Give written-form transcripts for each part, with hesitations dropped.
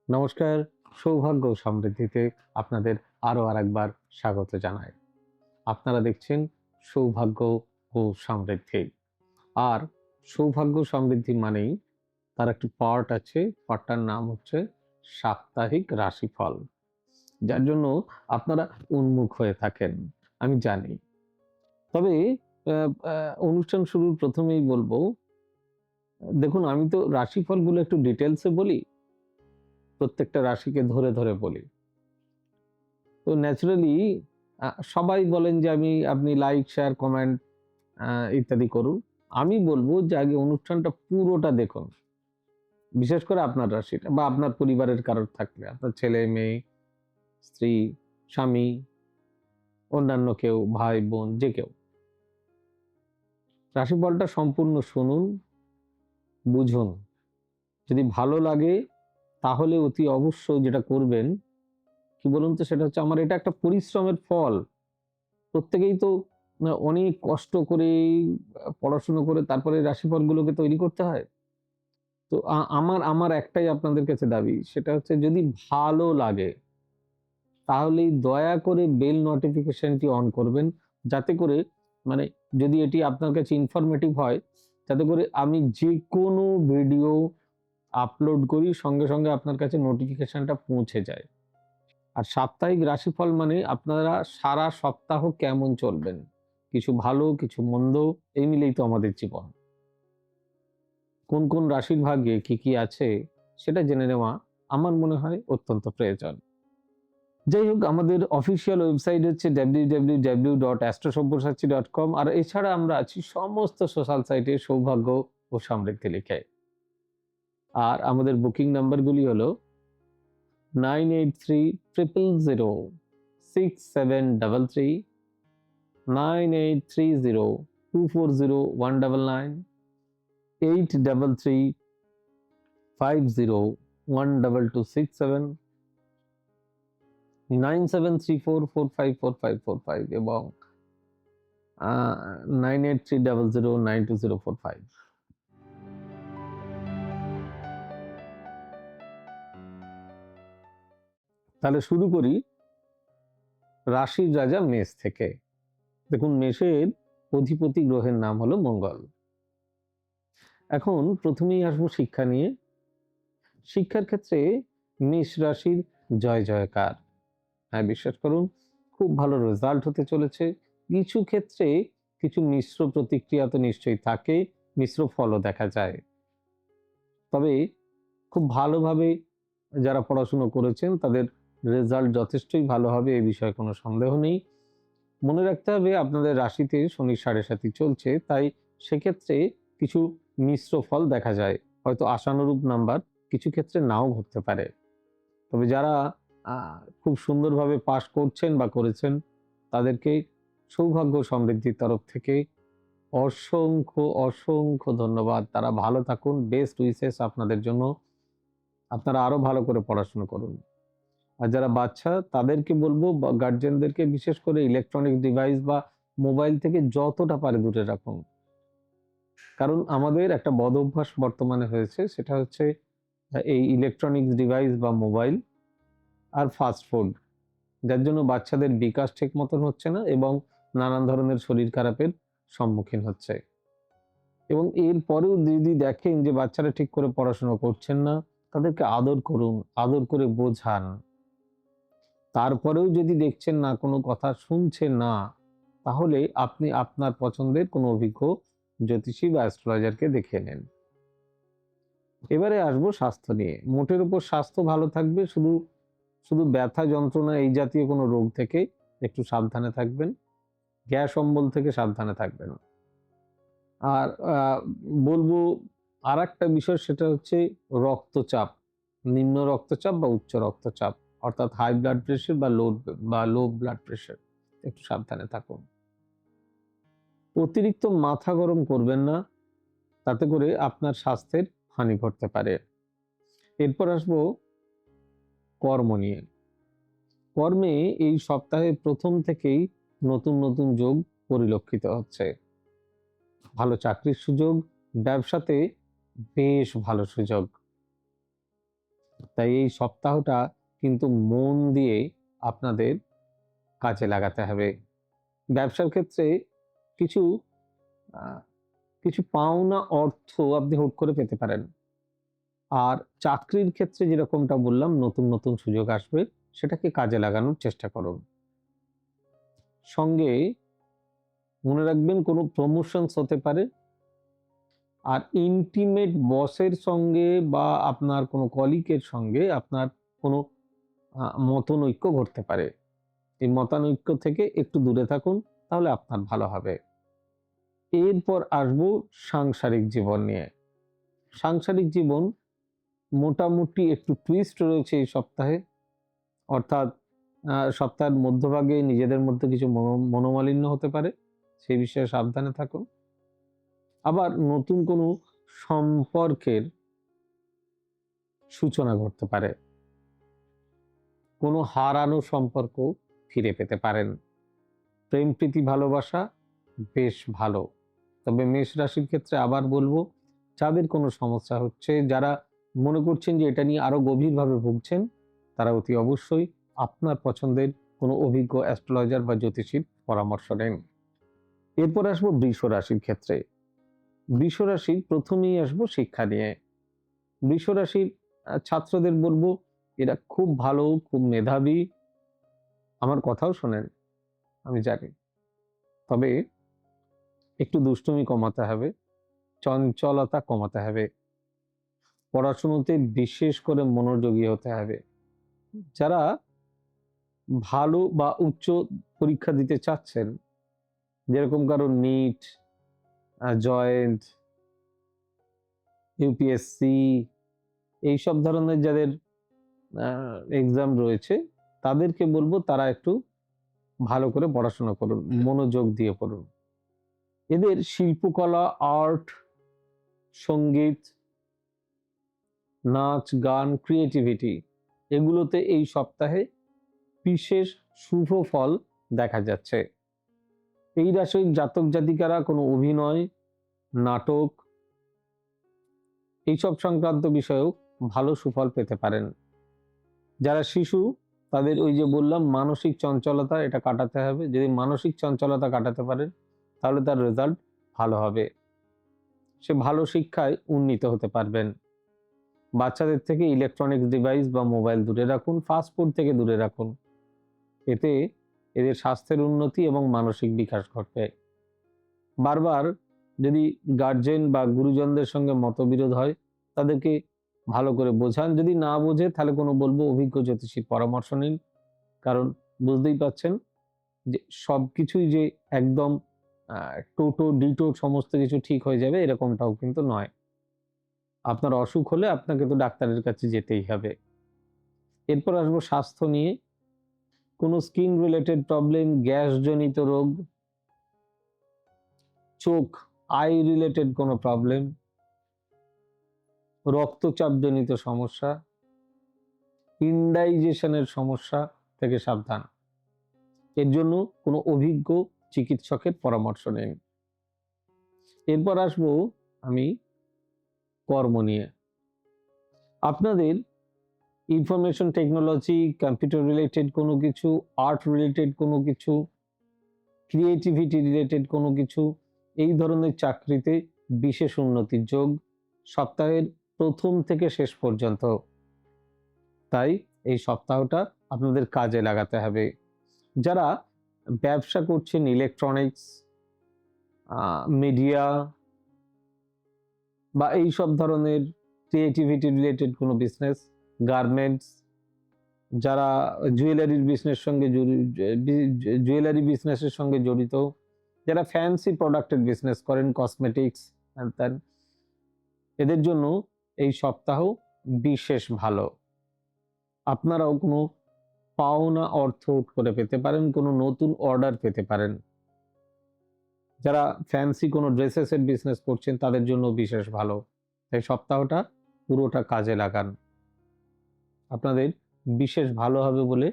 নমস্কার। সৌভাগ্য ও সমৃদ্ধিতে আপনাদের আরো আরেকবার স্বাগত জানাই। আপনারা দেখছেন সৌভাগ্য ও সমৃদ্ধি। আর সৌভাগ্য সমৃদ্ধি মানেই তার একটি পার্ট আছে, পার্টটার নাম হচ্ছে সাপ্তাহিক রাশিফল, যার জন্য আপনারা উন্মুখ হয়ে থাকেন আমি জানি। তবে অনুষ্ঠান শুরুর প্রথমেই বলবো, দেখুন আমি তো রাশিফলগুলো একটু ডিটেলসে বলি, প্রত্যেকটা রাশিকে ধরে ধরে বলি। তো ন্যাচারালি সবাই বলেন যে আপনি লাইক, শেয়ার, কমেন্ট আ ইত্যাদি করুন। আমি বলব যে আগে অনুষ্ঠানটা পুরোটা দেখুন। বিশেষ করে আপনার রাশিটা বা আপনার পরিবারের কারোর থাকলে, আপনার ছেলে, মেয়ে, স্ত্রী, স্বামী, অন্যান্য কেউ, ভাই, বোন যে কেউ। রাশিফলটা সম্পূর্ণ শুনুন, বুঝুন। যদি ভালো লাগে তাহলে অতি অবশ্যই যেটা করবেন, কি বলুন তো, সেটা হচ্ছে আমার এটা একটা পরিশ্রমের ফল। প্রত্যেকেই তো অনেক কষ্ট করে পড়াশুনো করে তারপরে রাশিফলগুলোকে তৈরি করতে হয়। তো আমার একটাই আপনাদের কাছে দাবি, সেটা হচ্ছে যদি ভালো লাগে তাহলেই দয়া করে বেল নোটিফিকেশনটি অন করবেন। যাতে করে মানে যদি এটি আপনার কাছে ইনফরমেটিভ হয়, যাতে করে আমি যেকোনো ভিডিও আপলোড করি সঙ্গে, সঙ্গে আপনার কাছে নোটিফিকেশনটা পৌঁছে যায়। আর সাপ্তাহিক রাশিফল মানে আপনারা সারা সপ্তাহ কেমন চলবেন। কিছু ভালো, কিছু মন্দ, এই মিলেই তো আমাদের জীবন। কোন, কোন রাশির ভাগ্যে কি, কি আছে সেটা জেনে নেওয়া আমার মনে হয় অত্যন্ত প্রয়োজন। যাই হোক, আমাদের অফিসিয়াল ওয়েবসাইট হচ্ছে www.astrosavysachi.com, আর এছাড়া আমরা আছি সমস্ত সোশ্যাল সাইটে সৌভাগ্য ও সমৃদ্ধি লিখে। আর আমাদের বুকিং নাম্বারগুলি হলো 9830006733, 9830240199, 8335012267, 9734454545 এবং 9830092045। তাহলে শুরু করি রাশির রাজা মেষ থেকে। দেখুন, মেষের অধিপতি গ্রহের নাম হলো মঙ্গল। এখন প্রথমেই আসবো শিক্ষা নিয়ে। শিক্ষার ক্ষেত্রে মেষ রাশির জয় জয়কার। হ্যাঁ, বিশ্বাস করুন, খুব ভালো রেজাল্ট হতে চলেছে। কিছু ক্ষেত্রে কিছু মিশ্র প্রতিক্রিয়া তো নিশ্চয়ই থাকে, মিশ্র ফলও দেখা যায়। তবে খুব ভালোভাবে যারা পড়াশুনো করেছেন তাদের রেজাল্ট যথেষ্টই ভালো হবে, এ বিষয়ে কোনো সন্দেহ নেই। মনে রাখতে হবে আপনাদের রাশিতে শনির সাড়ে সাতি চলছে, তাই সেক্ষেত্রে কিছু মিশ্র ফল দেখা যায়। হয়তো আশানুরূপ নাম্বার কিছু ক্ষেত্রে নাও ঘটতে পারে। তবে যারা খুব সুন্দরভাবে পাস করছেন বা করেছেন, তাদেরকে সৌভাগ্য সমৃদ্ধির তরফ থেকে অসংখ্য, অসংখ্য ধন্যবাদ। তারা ভালো থাকুন। বেস্ট উইশেস আপনাদের জন্য। আপনারা আরো ভালো করে পড়াশোনা করুন। আর যারা বাচ্চা তাদেরকে বলবো, বা গার্জিয়ানদেরকে, বিশেষ করে ইলেকট্রনিক ডিভাইস বা মোবাইল থেকে যতটা পারে দূরে রাখুন। কারণ আমাদের একটা বদ অভ্যাস বর্তমানে হয়েছে, সেটা হচ্ছে এই ইলেকট্রনিক্স ডিভাইস বা মোবাইল আর ফাস্ট ফুড। যার জন্য বাচ্চাদের বিকাশ ঠিক মতন হচ্ছে না এবং নানান ধরনের শরীর খারাপের সম্মুখীন হচ্ছে। এবং এরপরেও যদি দেখেন যে বাচ্চারা ঠিক করে পড়াশোনা করছেন না, তাদেরকে আদর করুন, আদর করে বোঝান। তারপরেও যদি দেখছেন না, কোনো কথা শুনছে না, তাহলে আপনি আপনার পছন্দের কোনো অভিজ্ঞ জ্যোতিষী বা অ্যাস্ট্রোলজারকে দেখিয়ে নেন। এবারে আসবো স্বাস্থ্য নিয়ে। মোটের উপর স্বাস্থ্য ভালো থাকবে, শুধু শুধু ব্যথা যন্ত্রণা এই জাতীয় কোনো রোগ থেকে একটু সাবধানে থাকবেন। গ্যাস অম্বল থেকে সাবধানে থাকবেন। আর বলবো আরেকটা বিষয়, সেটা হচ্ছে রক্তচাপ। নিম্ন রক্তচাপ বা উচ্চ রক্তচাপ, অর্থাৎ হাই ব্লাড প্রেশার বা লো ব্লাড প্রেশার, একটু সাবধানে থাকুন। অতিরিক্ত মাথা গরম করবেন না, তাতে করে আপনার স্বাস্থ্যের হানি ঘটতে পারে। এরপর আসবো কর্ম নিয়ে। কর্মে এই সপ্তাহে প্রথম থেকেই নতুন, নতুন যোগ পরিলক্ষিত হচ্ছে। ভালো চাকরির সুযোগ, ব্যবসাতে বেশ ভালো সুযোগ। তাই এই সপ্তাহটা কিন্তু মন দিয়ে আপনাদের কাজে লাগাতে হবে। ব্যবসার ক্ষেত্রে কিছু আহ, কিছু পাওনা অর্থ আপনি হুট করে পেতে পারেন। আর চাকরির ক্ষেত্রে যেরকমটা বললাম, নতুন নতুন সুযোগ আসবে, সেটাকে কাজে লাগানোর চেষ্টা করুন। সঙ্গে মনে রাখবেন কোনো প্রমোশনস হতে পারে, আর ইন্টিমেট বসের সঙ্গে বা আপনার কোনো কলিগের সঙ্গে আপনার কোনো মতনৈক্য ঘটতে পারে। এই মতানৈক্য থেকে একটু দূরে থাকুন, তাহলে আপনার ভালো হবে। এরপর আসবো সাংসারিক জীবন নিয়ে। সাংসারিক জীবন মোটামুটি একটু টুইস্ট রয়েছে এই সপ্তাহে, অর্থাৎ সপ্তাহের মধ্যভাগে নিজেদের মধ্যে কিছু মনোমালিন্য হতে পারে, সেই বিষয়ে সাবধানে থাকুন। আবার নতুন কোনো সম্পর্কের সূচনা ঘটতে পারে, কোনো হারানো সম্পর্ক ফিরে পেতে পারেন। প্রেম প্রীতি ভালোবাসা বেশ ভালো। তবে মেষ রাশির ক্ষেত্রে আবার বলবো, যাদের কোনো সমস্যা হচ্ছে, যারা মনে করছেন যে এটা নিয়ে আরো গভীরভাবে ভুগছেন, তারা অতি অবশ্যই আপনার পছন্দের কোনো অভিজ্ঞ অ্যাস্ট্রোলজার বা জ্যোতিষীর পরামর্শ নেন। এরপর আসবো বৃষ রাশির ক্ষেত্রে। বৃষ রাশির প্রথমেই আসবো শিক্ষা নিয়ে। বৃষ রাশির ছাত্রদের বলবো, এরা খুব ভালো, খুব মেধাবী, আমার কথাও শোনেন, আমি জানি। তবে একটু দুষ্টুমি কমাতে হবে, চঞ্চলতা কমাতে হবে, পড়াশুনোতে বিশেষ করে মনোযোগী হতে হবে। যারা ভালো বা উচ্চ পরীক্ষা দিতে চাচ্ছেন, যেরকম কারো নিট, জয়েন্ট, ইউপিএসসি, এইসব ধরনের যাদের এক্সাম রয়েছে, তাদেরকে বলবো তারা একটু ভালো করে পড়াশোনা করুন, মনোযোগ দিয়ে পড়ুন। এদের শিল্পকলা, আর্ট, সঙ্গীত, নাচ, গান, ক্রিয়েটিভিটি, এগুলোতে এই সপ্তাহে বিশেষ শুভ ফল দেখা যাচ্ছে। এই রাশির জাতক জাতিকারা কোনো অভিনয়, নাটক, এইসব সংক্রান্ত বিষয়েও ভালো সুফল পেতে পারেন। যারা শিশু, তাদের ওই যে বললাম মানসিক চঞ্চলতা, এটা কাটাতে হবে। যদি মানসিক চঞ্চলতা কাটাতে পারেন, তাহলে তার রেজাল্ট ভালো হবে, সে ভালো শিক্ষায় উন্নীত হতে পারবেন। বাচ্চাদের থেকে ইলেকট্রনিক্স ডিভাইস বা মোবাইল দূরে রাখুন, ফাস্টফুড থেকে দূরে রাখুন। এতে এদের স্বাস্থ্যের উন্নতি এবং মানসিক বিকাশ ঘটবে। বারবার যদি গার্জেন বা গুরুজনদের সঙ্গে মতবিরোধ হয়, তাদেরকে ভালো করে বোঝান। যদি না বোঝে, তাহলে কোনো বলবো অভিজ্ঞ জ্যোতিষীর পরামর্শ নিন। কারণ বুঝতেই পাচ্ছেন যে সবকিছুই যে একদম টোটো ডিটো সমস্ত কিছু ঠিক হয়ে যাবে, এরকমটাও কিন্তু নয়। আপনার অসুখ হলে আপনাকে তো ডাক্তারের কাছে যেতেই হবে। এরপর আসবো স্বাস্থ্য নিয়ে। কোনো স্কিন রিলেটেড প্রবলেম, গ্যাস জনিত রোগ, চোখ, আই রিলেটেড কোনো প্রবলেম, রক্তচাপ জনিত সমস্যা, ইনডাইজেশনের সমস্যা থেকে সাবধান। এর জন্য কোনো অভিজ্ঞ চিকিৎসকের পরামর্শ নিন। এরপর আসবো আমি কর্ম নিয়ে। আপনাদের ইনফরমেশন টেকনোলজি, কম্পিউটার রিলেটেড কোনো কিছু, আর্ট রিলেটেড কোনো কিছু, ক্রিয়েটিভিটি রিলেটেড কোনো কিছু, এই ধরনের চাকরিতে বিশেষ উন্নতির যোগ সপ্তাহের প্রথম থেকে শেষ পর্যন্ত। তাই এই সপ্তাহটা আপনাদের কাজে লাগাতে হবে। যারা ব্যবসা করছেন, ইলেকট্রনিক্স, মিডিয়া বা এই সব ধরনের ক্রিয়েটিভিটি রিলেটেড কোনো বিজনেস, গার্মেন্টস, যারা জুয়েলারির বিজনেস সঙ্গে জুয়েলারি বিজনেসের সঙ্গে জড়িত, যারা ফ্যান্সি প্রোডাক্টের বিজনেস করেন, কসমেটিক্স, এদের জন্য এই সপ্তাহ বিশেষ ভালো। আপনারাও কোনো পাওনা অর্থ করে পেতে পারেন, কোনো নতুন অর্ডার পেতে পারেন। যারা ফ্যান্সি কোনো ড্রেসেসের বিজনেস করছেন, তাদের জন্য বিশেষ ভালো। তাই সপ্তাহটা পুরোটা কাজে লাগান, আপনাদের বিশেষ ভালো হবে বলে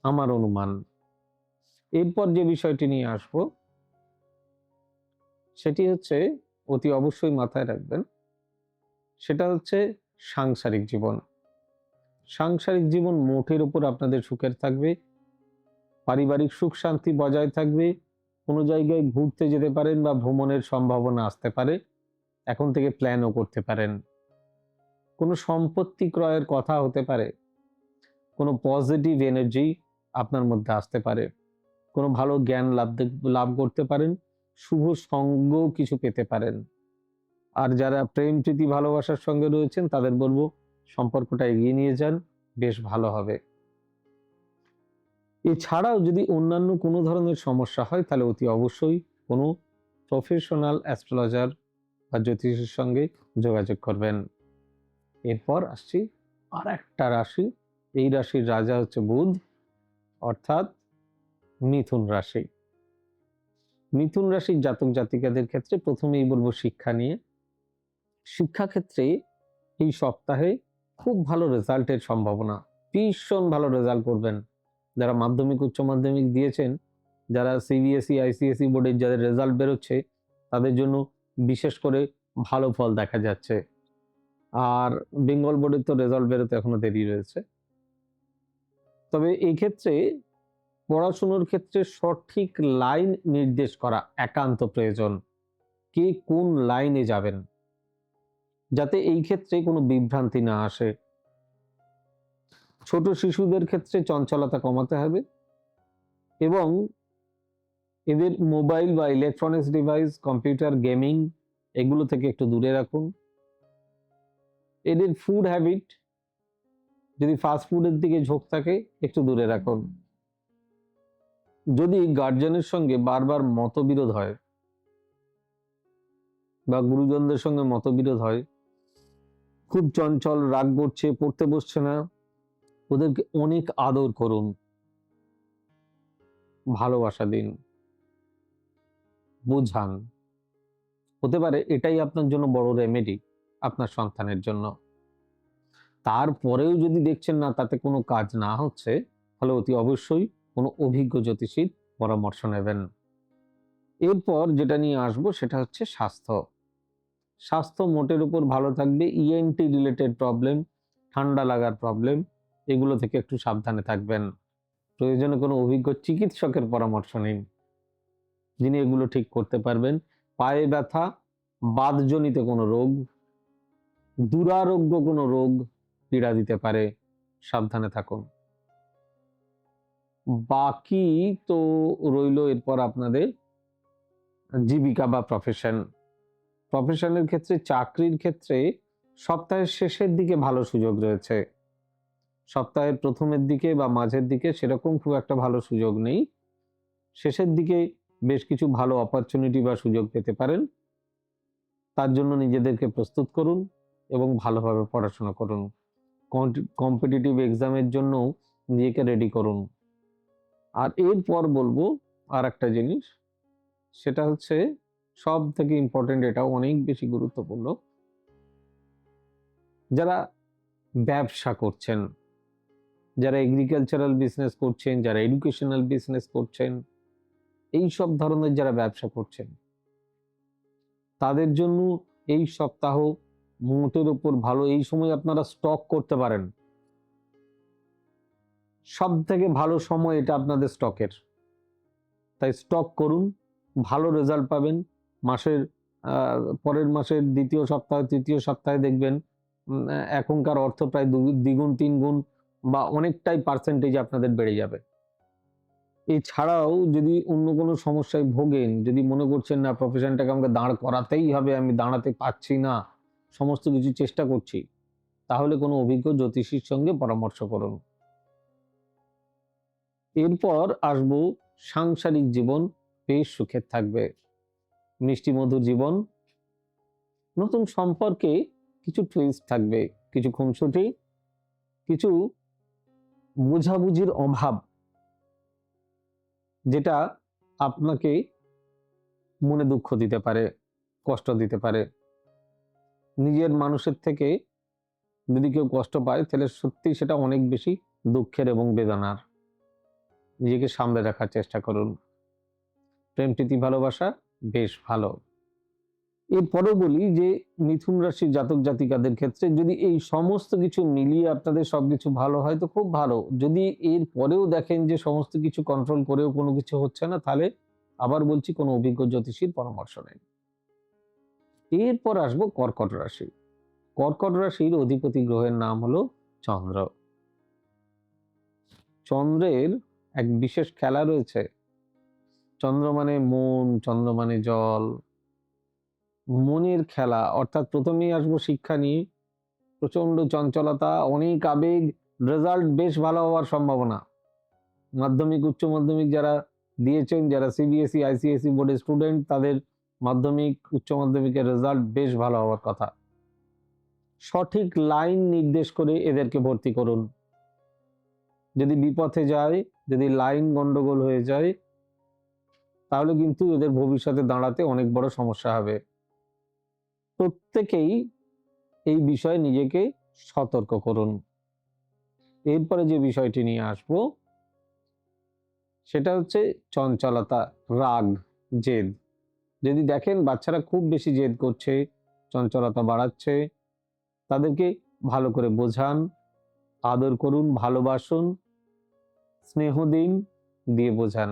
আমার অনুমান। এরপর যে বিষয়টি নিয়ে আসব, সেটি হচ্ছে অতি অবশ্যই মাথায় রাখবেন, সেটা হচ্ছে সাংসারিক জীবন। সাংসারিক জীবন মোটের উপর আপনাদের সুখের থাকবে, পারিবারিক সুখ শান্তি বজায় থাকবে, কোনো জায়গায় ঘুরতে যেতে পারেন বা ভ্রমণের সম্ভাবনা আসতে পারে, এখন থেকে প্ল্যানও করতে পারেন। কোনো সম্পত্তি ক্রয়ের কথা হতে পারে, কোনো পজিটিভ এনার্জি আপনার মধ্যে আসতে পারে, কোনো ভালো জ্ঞান লাভ করতে পারেন, শুভ সঙ্গ কিছু পেতে পারেন। আর যারা প্রেম প্রীতি ভালোবাসার সঙ্গে রয়েছেন তাদের বলবো সম্পর্কটা এগিয়ে নিয়ে যান, বেশ ভালো হবে। এছাড়াও যদি অন্যান্য কোনো ধরনের সমস্যা হয় তাহলে অতি অবশ্যই কোনো প্রফেশনাল অ্যাস্ট্রোলজার বা জ্যোতিষের সঙ্গে যোগাযোগ করবেন। এরপর আসছি আর একটা রাশি, এই রাশির রাজা হচ্ছে বুধ, অর্থাৎ মিথুন রাশি। মিথুন রাশির জাতক জাতিকাদের ক্ষেত্রে প্রথমেই বলবো শিক্ষা নিয়ে। শিক্ষাক্ষেত্রে এই সপ্তাহে খুব ভালো রেজাল্টের সম্ভাবনা, ভীষণ ভালো রেজাল্ট করবেন। যারা মাধ্যমিক উচ্চ মাধ্যমিক দিয়েছেন, যারা সিবিএসই আইসিএসই বোর্ডের যাদের রেজাল্ট বেরোচ্ছে তাদের জন্য বিশেষ করে ভালো ফল দেখা যাচ্ছে। আর বেঙ্গল বোর্ডের তো রেজাল্ট বেরোতে এখনো দেরি রয়েছে। তবে এই ক্ষেত্রে পড়াশুনোর ক্ষেত্রে সঠিক লাইন নির্দেশ করা একান্ত প্রয়োজন। কে কোন লাইনে যাবেন, যাতে এই ক্ষেত্রে কোনো বিভ্রান্তি না আসে। ছোট শিশুদের ক্ষেত্রে চঞ্চলতা কমাতে হবে এবং এদের মোবাইল বা ইলেকট্রনিক্স ডিভাইস, কম্পিউটার, গেমিং এগুলো থেকে একটু দূরে রাখুন। এদের ফুড হ্যাবিট, যদি ফাস্ট ফুডের দিকে ঝোঁক থাকে একটু দূরে রাখুন। যদি গার্জিয়ানের সঙ্গে বারবার মতবিরোধ হয় বা গুরুজনদের সঙ্গে মতবিরোধ হয়, খুব চঞ্চল, রাগ করছে, পড়তে বসছে না, ওদেরকে অনেক আদর করুন, ভালোবাসা দিন, বোঝান। হতে পারে এটাই আপনার জন্য বড় রেমেডি আপনার সন্তানের জন্য। তারপরেও যদি দেখছেন না তাতে কোনো কাজ না হচ্ছে, তাহলে অতি অবশ্যই কোনো অভিজ্ঞ জ্যোতিষীর পরামর্শ নেবেন। এরপর যেটা নিয়ে আসবো সেটা হচ্ছে স্বাস্থ্য। স্বাস্থ্য মোটের উপর ভালো থাকবে। ইএনটি রিলেটেড প্রবলেম, ঠান্ডা লাগার প্রবলেম, এগুলো থেকে একটু সাবধানে থাকবেন। প্রয়োজনে কোনো অভিজ্ঞ চিকিৎসকের পরামর্শ নিন, যিনি এগুলো ঠিক করতে পারবেন। পায়ে ব্যথা, বাতজনিত কোনো রোগ, দুরারোগ্য কোনো রোগ পীড়া দিতে পারে, সাবধানে থাকুন। বাকি তো রইল এরপর আপনাদের জীবিকা বা প্রফেশনের ক্ষেত্রে, চাকরির ক্ষেত্রে সপ্তাহের শেষের দিকে ভালো সুযোগ রয়েছে। সপ্তাহের প্রথমের দিকে বা মাঝের দিকে সেরকম খুব একটা ভালো সুযোগ নেই। শেষের দিকে বেশ কিছু ভালো অপরচুনিটি বা সুযোগ পেতে পারেন। তার জন্য নিজেদেরকে প্রস্তুত করুন এবং ভালোভাবে পড়াশোনা করুন। কম্পিটিটিভ এক্সামের জন্য নিজেকে রেডি করুন। আর এরপর বলবো আর একটা জিনিস, সেটা হচ্ছে সব থেকে ইম্পর্টেন্ট, এটাও অনেক বেশি গুরুত্বপূর্ণ। যারা ব্যবসা করছেন, যারা এগ্রিকালচারাল বিজনেস করছেন, যারা এডুকেশনাল বিজনেস করছেন, এই সব ধরনের যারা ব্যবসা করছেন তাদের জন্য এই সপ্তাহ মোটের উপর ভালো। এই সময় আপনারা স্টক করতে পারেন। সব থেকে ভালো সময় এটা আপনাদের স্টকের, তাই স্টক করুন, ভালো রেজাল্ট পাবেন। মাসের পরের মাসের দ্বিতীয় সপ্তাহ, তৃতীয় সপ্তাহে দেখবেন এখনকার অর্থ প্রায় দ্বিগুণ তিনগুণ বা অনেকটাই পার্সেন্টেজ আপনাদের বেড়ে যাবে। এছাড়াও যদি অন্য কোনো সমস্যায় ভোগেন, যদি মনে করছেন না প্রফেশনটাকে আমাকে দাঁড় করাতেই হবে, আমি দাঁড়াতে পারছি না, সমস্ত কিছু চেষ্টা করছি, তাহলে কোনো অভিজ্ঞ জ্যোতিষীর সঙ্গে পরামর্শ করুন। এরপর আসবো সাংসারিক জীবন বেশ সুখের থাকবে, মিষ্টি মধুর জীবন। নতুন সম্পর্কে কিছু টুইস্ট থাকবে, কিছু খুনসুটি, কিছু বোঝাবুঝির অভাব, যেটা আপনাকে মনে দুঃখ দিতে পারে, কষ্ট দিতে পারে। নিজের মানুষের থেকে যদি কেউ কষ্ট পায় তাহলে সত্যি সেটা অনেক বেশি দুঃখের এবং বেদনার। নিজেকে সামলে রাখার চেষ্টা করুন। প্রেম প্রীতি ভালোবাসা বেশ ভালো। এরপরেও বলি যে মিথুন রাশির জাতক জাতিকাদের ক্ষেত্রে যদি এই সমস্ত কিছু মিলিয়ে আপনাদের সবকিছু ভালো হয় তো খুব ভালো। যদি এর পরেও দেখেন যে সমস্ত কিছু কন্ট্রোল করেও কোনো কিছু হচ্ছে না, তাহলে আবার বলছি কোনো অভিজ্ঞ জ্যোতিষীর পরামর্শ নিন। এরপর আসবো কর্কট রাশি। কর্কট রাশির অধিপতি গ্রহের নাম হলো চন্দ্র। চন্দ্রের এক বিশেষ খেলা রয়েছে। চন্দ্র মানে মন, চন্দ্র মানে জল, মনের খেলা। অর্থাৎ প্রথমেই আসবো শিক্ষা নিয়ে। প্রচন্ড চঞ্চলতা, অনেক আবেগ, রেজাল্ট বেশ ভালো হওয়ার সম্ভাবনা। মাধ্যমিক, উচ্চ মাধ্যমিক যারা দিয়েছেন, যারা সিবিএসই আইসিএসই বোর্ডের স্টুডেন্ট, তাদের মাধ্যমিক উচ্চ মাধ্যমিকের রেজাল্ট বেশ ভালো হওয়ার কথা। সঠিক লাইন নির্দেশ করে এদেরকে ভর্তি করুন। যদি বিপথে যায়, যদি লাইন গন্ডগোল হয়ে যায়, তাহলে কিন্তু এদের ভবিষ্যতে দাঁড়াতে অনেক বড় সমস্যা হবে। প্রত্যেকেই এই বিষয়ে নিজেকে সতর্ক করুন। এরপরে যে বিষয়টি নিয়ে আসবো সেটা হচ্ছে চঞ্চলতা, রাগ, জেদ। যদি দেখেন বাচ্চারা খুব বেশি জেদ করছে, চঞ্চলতা বাড়াচ্ছে, তাদেরকে ভালো করে বোঝান, আদর করুন, ভালোবাসুন, স্নেহ দিন, দিয়ে বোঝান।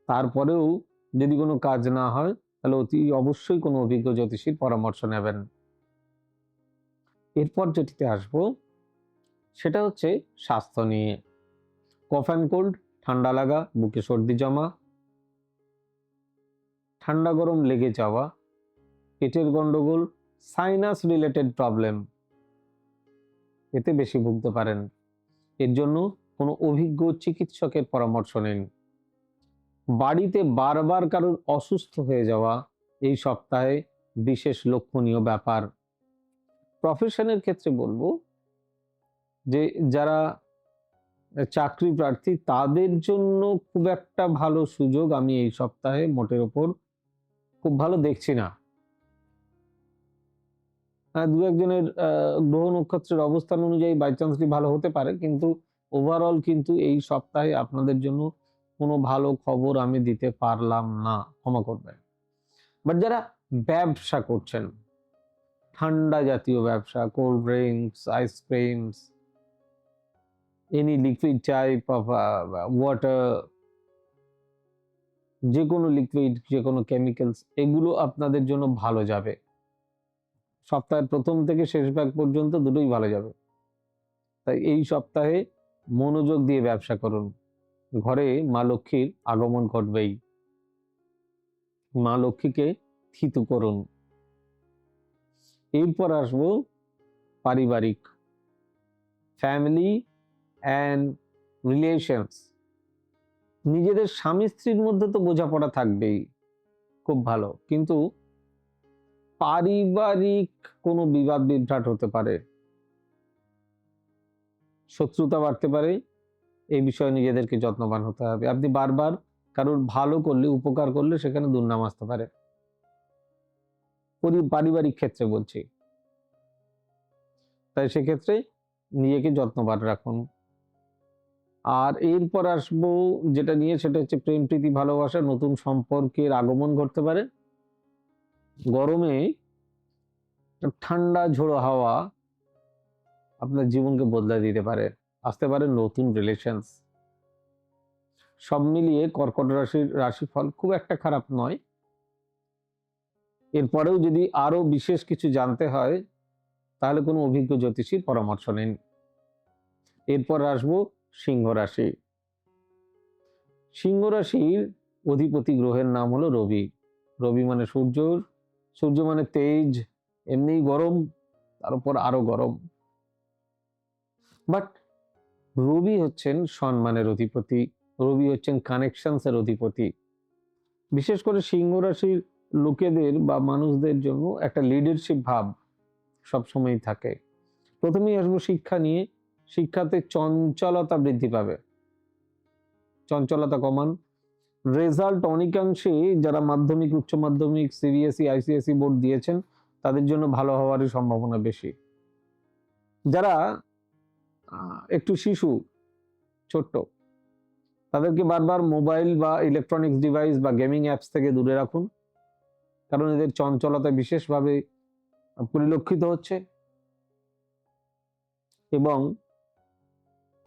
তারপরেও যদি কোনো কাজ না হয় তাহলে অতি অবশ্যই কোনো অভিজ্ঞ জ্যোতিষীর পরামর্শ নেবেন। এরপর যেটিতে আসবো সেটা হচ্ছে স্বাস্থ্য নিয়ে। কফ অ্যান্ড কোল্ড, ঠান্ডা লাগা, বুকে সর্দি জমা, ঠান্ডা গরম লেগে যাওয়া, পেটের গন্ডগোল, সাইনাস রিলেটেড প্রবলেম, এতে বেশি ভুগতে পারেন। এর জন্য কোনো অভিজ্ঞ চিকিৎসকের পরামর্শ নিন। বাড়িতে বারবার কারোর অসুস্থ হয়ে যাওয়া এই সপ্তাহে বিশেষ লক্ষণীয় ব্যাপার। প্রফেশনের ক্ষেত্রে বলবো যে যারা চাকরি প্রার্থী তাদের জন্য খুব একটা ভালো সুযোগ আমি এই সপ্তাহে মোটের ওপর খুব ভালো দেখছি না। দু একজনের গ্রহ নক্ষত্রের অবস্থান অনুযায়ী বাই চান্সলি ভালো হতে পারে, কিন্তু ওভারঅল কিন্তু এই সপ্তাহে আপনাদের জন্য কোনো ভালো খবর আমি দিতে পারলাম না, ক্ষমা করবেন। বাট যারা ব্যবসা করছেন, ঠান্ডা জাতীয় ব্যবসা, cold drinks, ice creams, any liquid type of water, যে কোনো লিকুইড, যে কোনো কেমিক্যালস, এগুলো আপনাদের জন্য ভালো যাবে। সপ্তাহের প্রথম থেকে শেষ ভাগ পর্যন্ত দুটোই ভালো যাবে। তাই এই সপ্তাহে মনোযোগ দিয়ে ব্যবসা করুন। ঘরে মা লক্ষ্মীর আগমন ঘটবেই। মা লক্ষ্মীকে থিতু করুন। এরপর আসবো পারিবারিক, ফ্যামিলি অ্যান্ড রিলেশনস। নিজেদের স্বামী স্ত্রীর মধ্যে তো বোঝাপড়া থাকবেই, খুব ভালো, কিন্তু পারিবারিক কোনো বিবাদ বিভ্রাট হতে পারে, শত্রুতা বাড়তে পারে। এই বিষয়ে নিজেদেরকে যত্নবান হতে হবে। আপনি বারবার কারোর ভালো করলে, উপকার করলে সেখানে দুর্নাম আসতে পারে। পারিবারিক ক্ষেত্রে বলছি। তাই সেক্ষেত্রে নিজেকে যত্নবান রাখুন। আর এরপর আসবো যেটা নিয়ে, সেটা হচ্ছে প্রেম প্রীতি ভালোবাসা, নতুন সম্পর্কের আগমন ঘটতে পারে। গরমে ঠান্ডা ঝোড়ো হাওয়া আপনার জীবনকে বদলে দিতে পারে, আসতে পারে নতুন রিলেশনস। সব মিলিয়ে কর্কট রাশির রাশিফল খুব একটা খারাপ নয়। এরপরেও যদি আরো বিশেষ কিছু জানতে হয় তাহলে কোনো অভিজ্ঞ জ্যোতিষীর পরামর্শ নিন। এরপর আসবো সিংহ রাশি। সিংহ রাশির অধিপতি গ্রহের নাম হলো রবি। রবি মানে সূর্য, সূর্য মানে তেজ, এমনি গরম, তার উপর আরো গরম। বাট রবি হচ্ছেন সম্মানের অধিপতি, রবি হচ্ছেন কানেকশনস এর অধিপতি। বিশেষ করে সিংহ রাশির লোকেদের বা মানুষদের জন্য একটা লিডারশিপ ভাব সবসময় থাকে। প্রথমেই আসবো শিক্ষা নিয়ে। শিক্ষাতে চঞ্চলতা বৃদ্ধি পাবে, চঞ্চলতা কমান। রেজাল্ট অনেকাংশে যারা মাধ্যমিক, উচ্চ মাধ্যমিক, সিবিএসই আইসিএসই বোর্ড দিয়েছেন তাদের জন্য ভালো হওয়ারই সম্ভাবনা বেশি। যারা একটু শিশু, ছোট্ট, তাদেরকে বারবার মোবাইল বা ইলেকট্রনিক্স ডিভাইস বা গেমিং অ্যাপস থেকে দূরে রাখুন। কারণ এদের চঞ্চলতা বিশেষভাবে পরিলক্ষিত হচ্ছে এবং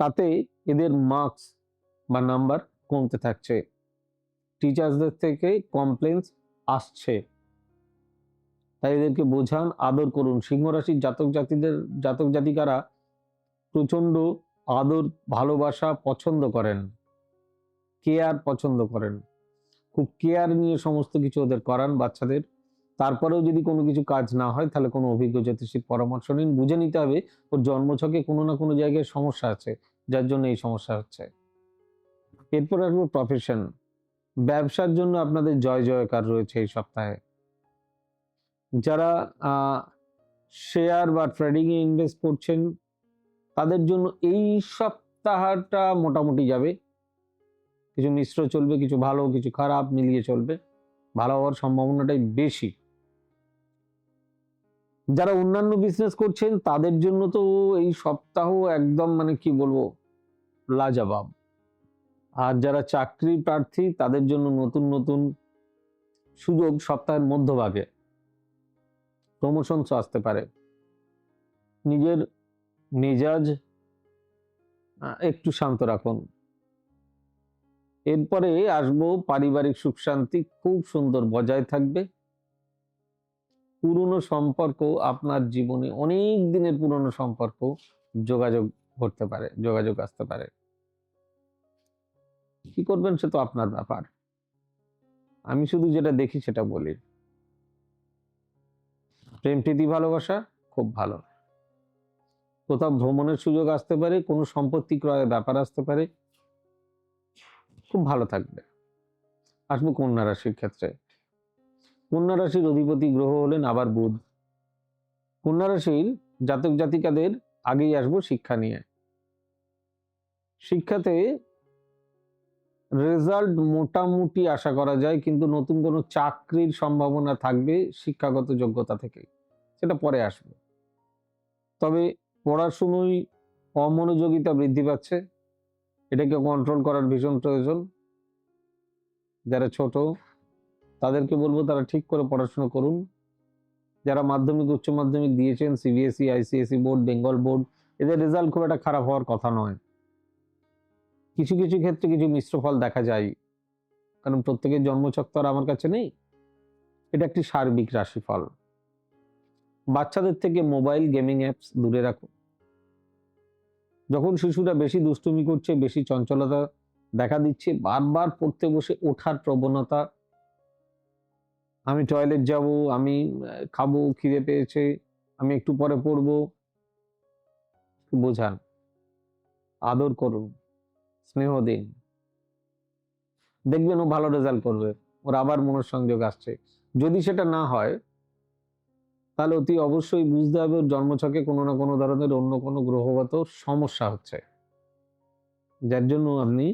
তাতে এদের মার্কস বা নাম্বার কমতে থাকছে, টিচার্সদের থেকে কমপ্লেন্স আসছে। তাই এদেরকে বোঝান, আদর করুন। সিংহ রাশির জাতক জাতিকারা প্রচন্ড আদর, ভালোবাসা পছন্দ করেন, কেয়ার পছন্দ করেন, খুব কেয়ার নিয়ে সমস্ত কিছু ওদের করান বাচ্চাদের। তারপরেও যদি কোনো কিছু কাজ না হয় তাহলে কোনো অভিজ্ঞ জ্যোতিষীর পরামর্শ নিন। বুঝে নিতে হবে ওর জন্মছকে কোনো না কোনো জায়গায় সমস্যা আছে, যার জন্য এই সমস্যা হচ্ছে। এরপর আসবো প্রফেশন। ব্যবসার জন্য আপনাদের জয় জয়কার রয়েছে এই সপ্তাহে। যারা শেয়ার বা ট্রেডিং এ ইনভেস্ট করছেন তাদের জন্য এই সপ্তাহটা মোটামুটি যাবে। কিছু মিশ্র চলবে, কিছু ভালো কিছু খারাপ মিলিয়ে চলবে, ভালো হওয়ার সম্ভাবনাটাই বেশি। যারা অন্যান্য বিজনেস করছেন তাদের জন্য তো এই সপ্তাহ একদম মানে কি বলবো, লাজবাব। আর যারা চাকরি প্রার্থী তাদের জন্য নতুন নতুন সুযোগ সপ্তাহের মধ্যভাগে, প্রমোশনস আসতে পারে। নিজের মেজাজ একটু শান্ত রাখুন। এরপরে আসবো পারিবারিক সুখ শান্তি খুব সুন্দর বজায় থাকবে। পুরনো সম্পর্ক, আপনার জীবনে অনেক দিনের পুরনো সম্পর্ক যোগাযোগ করতে পারে, যোগাযোগ আসতে পারে। কি করবেন সে তো আপনার ব্যাপার, আমি শুধু যেটা দেখি সেটা বলি। প্রেম প্রীতি ভালোবাসা খুব ভালো। কোথাও ভ্রমণের সুযোগ আসতে পারে, কোনো সম্পত্তি ক্রয়ের ব্যাপার আসতে পারে, খুব ভালো থাকবে। আসবো কন্যা রাশির ক্ষেত্রে। কন্যা রাশির অধিপতি গ্রহ হলেন আবার বুধ। কন্যা রাশির জাতক জাতিকাদের আগেই আসবো শিক্ষা নিয়ে। শিক্ষাতে রেজাল্ট মোটামুটি আশা করা যায়, কিন্তু নতুন কোনো চাকরির সম্ভাবনা থাকবে শিক্ষাগত যোগ্যতা থেকে, সেটা পরে আসবে। তবে পড়াশুনোয় অমনোযোগিতা বৃদ্ধি পাচ্ছে, এটাকে কন্ট্রোল করার ভীষণ প্রয়োজন। যারা ছোট তাদেরকে বলবো তারা ঠিক করে পড়াশোনা করুন। যারা মাধ্যমিক উচ্চ মাধ্যমিক দিয়েছেন, CBSE, ICSE board, Bengal board, এদের রেজাল্ট খুব একটা খারাপ হওয়ার কথা নয়। কিছু কিছু ক্ষেত্রে কিছু মিশ্র ফল দেখা যায়, কারণ প্রত্যেকের জন্মছক তো আর আমার কাছে নেই। এটা একটি সার্বিক রাশিফল। বাচ্চাদের থেকে মোবাইল গেমিং অ্যাপস দূরে রাখুন। যখন শিশুরা বেশি দুষ্টুমি করছে, বেশি চঞ্চলতা দেখা দিচ্ছে, বারবার পড়তে বসে ওঠার প্রবণতা, আমি টয়লেট যাব, আমি খাবো, খিদে পেয়েছে, আমি একটু পরে পড়বো, বোঝান, আদর করুন, স্নেহ দিন, দেখবেন ও ভালো রেজাল্ট করবে, ওর আবার মনোসংযোগ আসছে। যদি সেটা না হয় তাহলে অতি অবশ্যই বুঝতে হবে ওর জন্মছকে কোনো না কোনো ধরনের অন্য কোনো গ্রহগত সমস্যা হচ্ছে, যার জন্য আপনি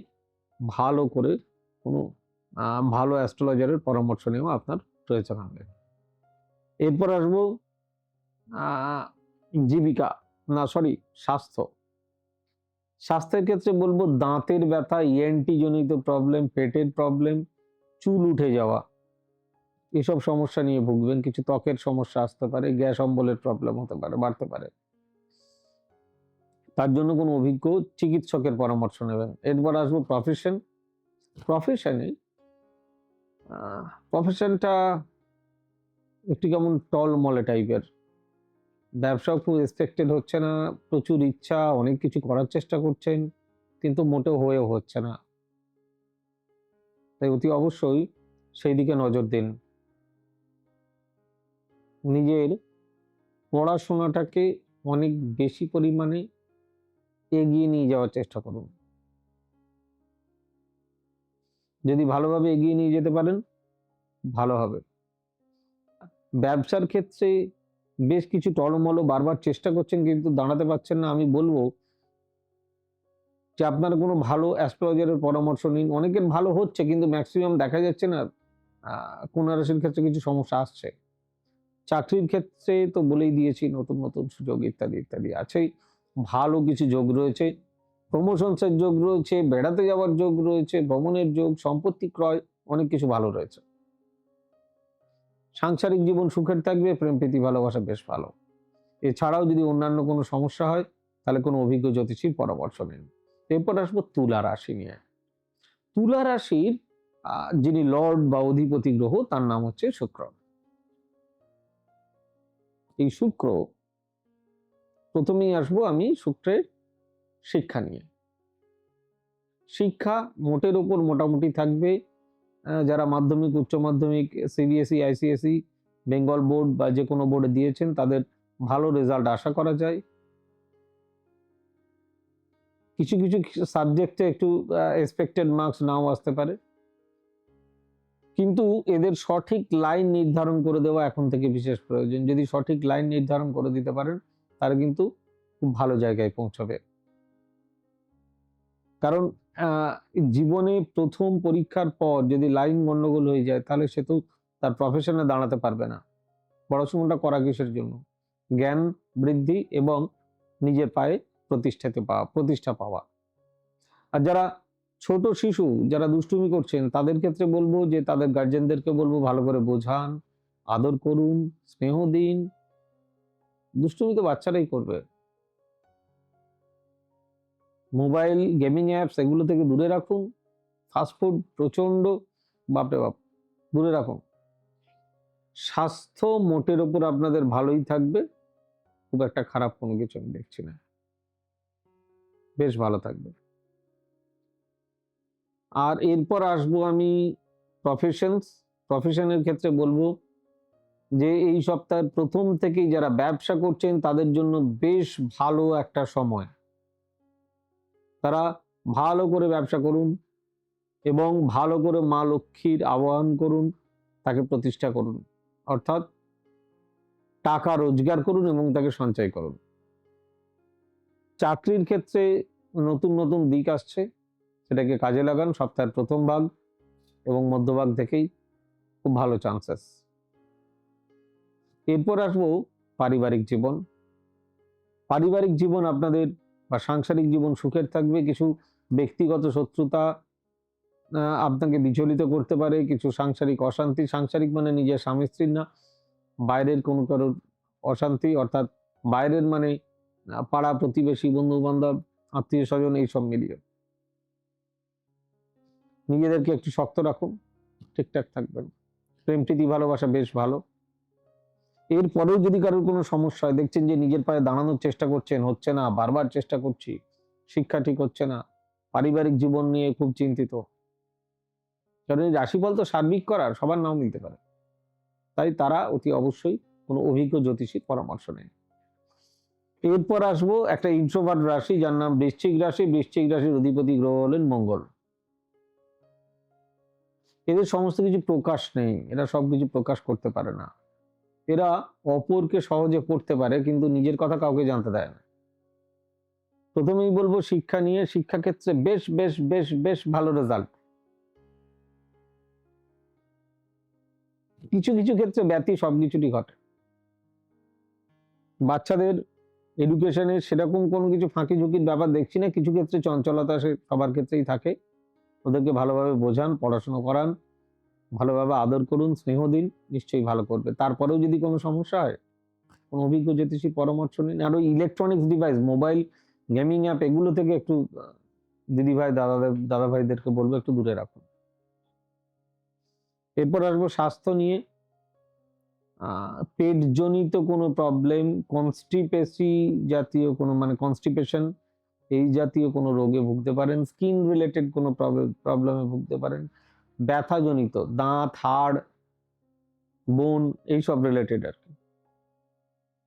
ভালো করে কোনো ভালো অ্যাস্ট্রোলজারের পরামর্শ নেওয়া আপনার প্রয়োজন হবে। এরপর আসবো জীবিকা, না সরি, স্বাস্থ্য। স্বাস্থ্যের ক্ষেত্রে বলবো দাঁতের ব্যথা, ইএনটি জনিত প্রবলেম, পেটের প্রবলেম, চুল উঠে যাওয়া, এসব সমস্যা নিয়ে ভুগবেন। কিছু ত্বকের সমস্যা আসতে পারে, গ্যাস অম্বলের প্রবলেম হতে পারে, বাড়তে পারে। তার জন্য কোনো অভিজ্ঞ চিকিৎসকের পরামর্শ নেবেন। এরপর আসবো প্রফেশন। প্রফেশনে প্রফেশনটা একটু কেমন টলমলে টাইপের, ব্যবসাও খুব এক্সপেক্টেড হচ্ছে না, প্রচুর ইচ্ছা, অনেক কিছু করার চেষ্টা করছেন কিন্তু মোটেও হয়েও হচ্ছে না। তাই অতি অবশ্যই সেই দিকে নজর দিন। নিজের পড়াশোনাটাকে অনেক বেশি পরিমাণে এগিয়ে নিয়ে যাওয়ার চেষ্টা করুন। যদি ভালোভাবে এগিয়ে নিয়ে যেতে পারেন ভালো হবে। ব্যবসার ক্ষেত্রে বেশ কিছু টলমলো বারবার চেষ্টা করছেন কিন্তু দাঁড়াতে পারছেন না, আমি বলবো যে আপনার কোনো ভালো অ্যাস্ট্রোলজারের পরামর্শ নিন। অনেকের ভালো হচ্ছে কিন্তু ম্যাক্সিমাম দেখা যাচ্ছে না, কন্যা রাশির ক্ষেত্রে কিছু সমস্যা আসছে। চাকরির ক্ষেত্রে তো বলেই দিয়েছি, নতুন নতুন সুযোগ ইত্যাদি ইত্যাদি আছেই, ভালো কিছু যোগ রয়েছে, প্রমোশনসের যোগ রয়েছে, বেড়াতে যাওয়ার যোগ রয়েছে, ভ্রমণের যোগ, সম্পত্তি ক্রয়, অনেক কিছু ভালো রয়েছে। সাংসারিক জীবন সুখের থাকবে, প্রেম প্রীতি ভালোবাসা বেশ ভালো। এছাড়াও যদি অন্যান্য কোনো সমস্যা হয় তাহলে কোনো অভিজ্ঞ জ্যোতিষীর পরামর্শ নিন। এরপর আসবো তুলা রাশি নিয়ে। তুলা রাশির যিনি লর্ড বা অধিপতি গ্রহ তার নাম হচ্ছে শুক্র। এই শুক্র, প্রথমেই আসবো আমি শুক্রের শিক্ষা নিয়ে। শিক্ষা মোটের উপর মোটামুটি থাকবে। যারা মাধ্যমিক, উচ্চ মাধ্যমিক, সিবিএসই, আইসিএসই, বেঙ্গল বোর্ড বা যে কোনো বোর্ডে দিয়েছেন তাদের ভালো রেজাল্ট আশা করা যায়। কিছু কিছু সাবজেক্টে একটু এক্সপেক্টেড মার্কস নাও আসতে পারে, কিন্তু এদের সঠিক লাইন নির্ধারণ করে দেওয়া এখন থেকে বিশেষ প্রয়োজন। যদি সঠিক লাইন নির্ধারণ করে দিতে পারেন তারা কিন্তু খুব ভালো জায়গায় পৌঁছাবে। কারণ জীবনে প্রথম পরীক্ষার পর যদি লাইন গন্ডগোল হয়ে যায় তাহলে সে তো তার প্রফেশনে দাঁড়াতে পারবে না। পড়াশোনাটা করা কিসের জন্য? জ্ঞান বৃদ্ধি এবং নিজের পায়ে প্রতিষ্ঠা পাওয়া। আর যারা ছোট শিশু, যারা দুষ্টুমি করছেন তাদের ক্ষেত্রে বলবো যে তাদের গার্জেনদেরকে বলবো ভালো করে বোঝান, আদর করুন, স্নেহ দিন। দুষ্টুমি তো বাচ্চারাই করবে। মোবাইল, গেমিং অ্যাপস এগুলো থেকে দূরে রাখুন। ফাস্টফুড প্রচন্ড, বাপরে বাপ, দূরে রাখুন। স্বাস্থ্য মোটের ওপর আপনাদের ভালোই থাকবে, খুব একটা খারাপ কোনো কিছু আমি দেখছি না, বেশ ভালো থাকবে। আর এরপর আসবো আমি প্রফেশনের ক্ষেত্রে বলবো যে এই সপ্তাহের প্রথম থেকেই যারা ব্যবসা করছেন তাদের জন্য বেশ ভালো একটা সময়। তারা ভালো করে ব্যবসা করুন এবং ভালো করে মা লক্ষ্মীর আহ্বান করুন, তাকে প্রতিষ্ঠা করুন, অর্থাৎ টাকা রোজগার করুন এবং তাকে সঞ্চয় করুন। চাকরির ক্ষেত্রে নতুন নতুন দিক আসছে, সেটাকে কাজে লাগান। সপ্তাহের প্রথম ভাগ এবং মধ্যভাগ থেকেই খুব ভালো চান্সেস। এরপর আসবো পারিবারিক জীবন। পারিবারিক জীবন আপনাদের বা সাংসারিক জীবন সুখের থাকবে। কিছু ব্যক্তিগত শত্রুতা আপনাকে বিচলিত করতে পারে, কিছু সাংসারিক অশান্তি। সাংসারিক মানে নিজের স্বামী স্ত্রীর না, বাইরের কোনো কারোর অশান্তি, অর্থাৎ বাইরের মানে পাড়া প্রতিবেশী, বন্ধু বান্ধব, আত্মীয় স্বজন, এইসব মিলিয়ে। নিজেদেরকে একটু শক্ত রাখুন, ঠিকঠাক থাকবেন। প্রেম প্রীতি ভালোবাসা বেশ ভালো। এরপরেও যদি কারোর কোনো সমস্যা হয়, দেখছেন যে নিজের পায়ে দাঁড়ানোর চেষ্টা করছেন, হচ্ছে না, বারবার চেষ্টা করছি, শিক্ষা ঠিক হচ্ছে না, পারিবারিক জীবন নিয়ে খুব চিন্তিত, কারণ এই রাশিফল তো সার্বিক করার, সবার নাও মিলতে পারে, তাই তারা অতি অবশ্যই কোনো অভিজ্ঞ জ্যোতিষীর পরামর্শ নেয়। এরপর আসবো একটা ইন্ট্রোভার্ট রাশি, যার নাম বৃশ্চিক রাশি। বৃশ্চিক রাশির অধিপতি গ্রহ হলেন মঙ্গল। এদের সমস্ত কিছু প্রকাশ নেই, এরা সবকিছু প্রকাশ করতে পারে না। এরা অপরকে সহজে পড়তে পারে কিন্তু নিজের কথা কাউকে জানতে দেয় না। প্রথমেই বলবো শিক্ষা নিয়ে, শিক্ষা ক্ষেত্রে বেশ বেশ বেশ বেশ ভালো রেজাল্ট। কিছু কিছু ক্ষেত্রে ব্যতি সবকিছুই ঘটে। বাচ্চাদের এডুকেশনে সেরকম কোনো কিছু ফাঁকি ঝুঁকির ব্যাপার দেখছি না। কিছু ক্ষেত্রে চঞ্চলতা সে সবার ক্ষেত্রেই থাকে। ওদেরকে ভালোভাবে বোঝান, পড়াশোনা করান, ভালোভাবে আদর করুন, স্নেহ দিন, নিশ্চয়ই ভালো করবে। তারপরেও যদি কোনো সমস্যা হয় কোনো অভিজ্ঞ জ্যোতিষীর পরামর্শ নিন। আর ওই electronics device, mobile, gaming app এগুলো থেকে একটু দিদিভাই দাদা ভাইদেরকে বলবো একটু দূরে রাখুন। এরপর আসবো স্বাস্থ্য নিয়ে। পেটজনিত কোনো প্রবলেম, কনস্টিপেসি জাতীয় কোনো মানে কনস্টিপেশন, এই জাতীয় কোনো রোগে ভুগতে পারেন। স্কিন রিলেটেড কোনো প্রবলেমে ভুগতে পারেন। ব্যথাজনিত, দাঁত, হাড়, বোন, এইসব রিলেটেড আর কি,